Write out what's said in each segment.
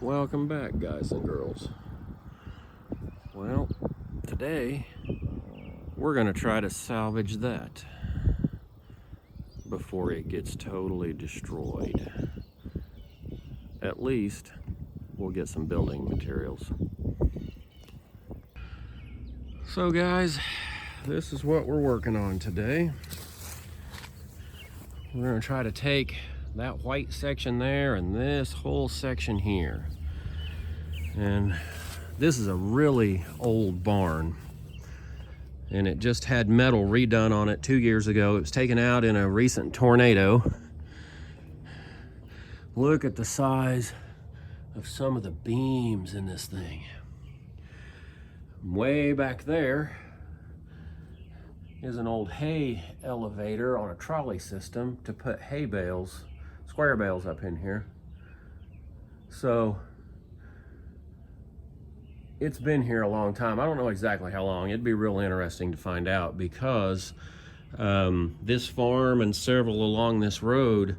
Welcome back, guys and girls. Well, today we're going to try to salvage that before it gets totally destroyed. At least we'll get some building materials. So guys, this is what we're working on today. We're going to try to take that white section there and this whole section here. And this is a really old barn, and it just had metal redone on it 2 years ago. It was taken out in a recent tornado. Look at the size of some of the beams in this thing. Way back there is an old hay elevator on a trolley system to put hay bales, square bales up in here. So it's been here a long time. I don't know exactly how long. It'd be real interesting to find out, because this farm and several along this road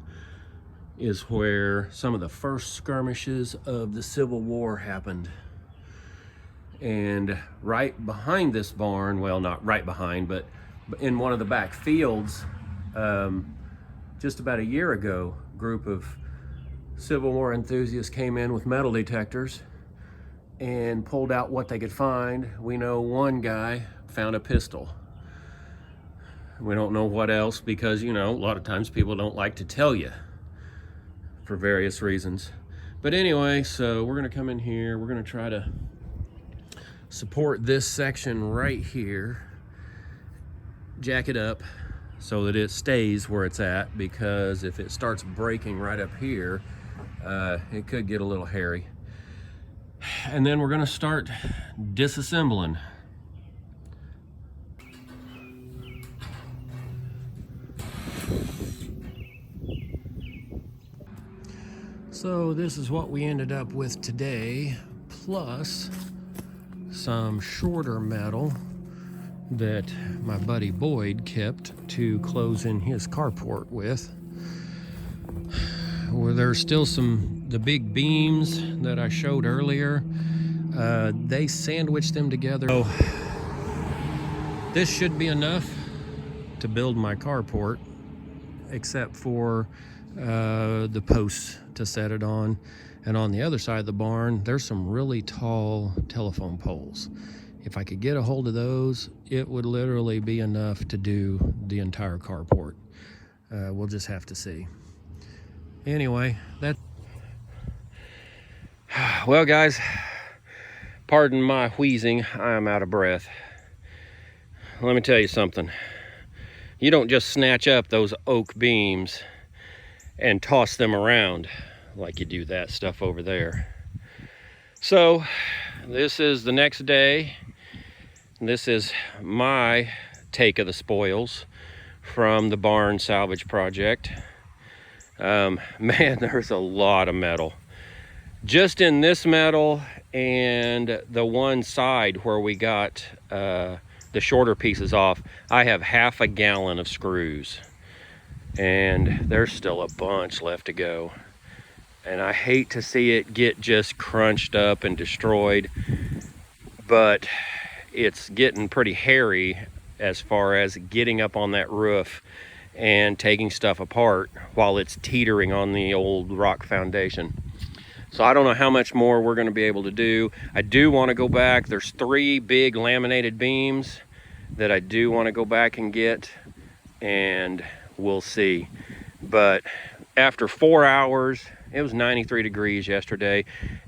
is where some of the first skirmishes of the Civil War happened. And right behind this barn, well, not right behind, but in one of the back fields, just about a year ago, a group of Civil War enthusiasts came in with metal detectors and pulled out what they could find. We know one guy found a pistol. We don't know what else, because, you know, a lot of times people don't like to tell you for various reasons. But anyway, so we're gonna come in here, we're gonna try to support this section right here, jack it up so that it stays where it's at, because if it starts breaking right up here, it could get a little hairy. And then we're going to start disassembling. So this is what we ended up with today, plus some shorter metal that my buddy Boyd kept to close in his carport with. Where there's still the big beams that I showed earlier. They sandwiched them together. So this should be enough to build my carport, except for the posts to set it on. And on the other side of the barn, there's some really tall telephone poles. If I could get a hold of those, it would literally be enough to do the entire carport. We'll just have to see. Anyway, well guys, pardon my wheezing, I am out of breath. Let me tell you something. You don't just snatch up those oak beams and toss them around like you do that stuff over there. So this is the next day. This is my take of the spoils from the barn salvage project. Man, there's a lot of metal. Just in this metal and the one side where we got the shorter pieces off, I have half a gallon of screws. And there's still a bunch left to go. And I hate to see it get just crunched up and destroyed, but it's getting pretty hairy as far as getting up on that roof and taking stuff apart while it's teetering on the old rock foundation. So I don't know how much more we're going to be able to do. I do want to go back. There's 3 big laminated beams that I do want to go back and get, and we'll see. But after 4 hours, it was 93 degrees yesterday.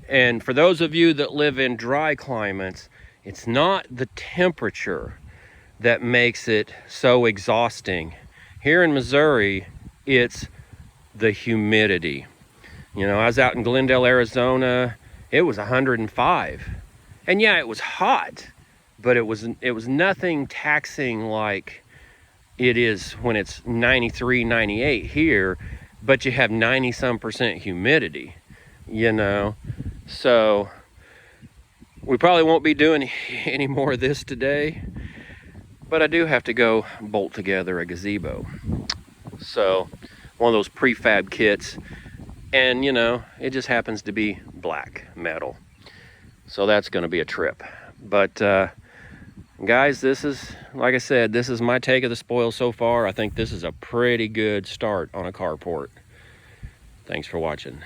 And for those of you that live in dry climates, it's not the temperature that makes it so exhausting. Here in Missouri, it's the humidity. You know, I was out in Glendale, Arizona. It was 105. And yeah, it was hot, but it was nothing taxing like it is when it's 93, 98 here, but you have 90-some% humidity, you know. So we probably won't be doing any more of this today. But I do have to go bolt together a gazebo. So one of those prefab kits. And you know, it just happens to be black metal. So that's going to be a trip. But guys, this is, like I said, this is my take of the spoil so far. I think this is a pretty good start on a carport. Thanks for watching.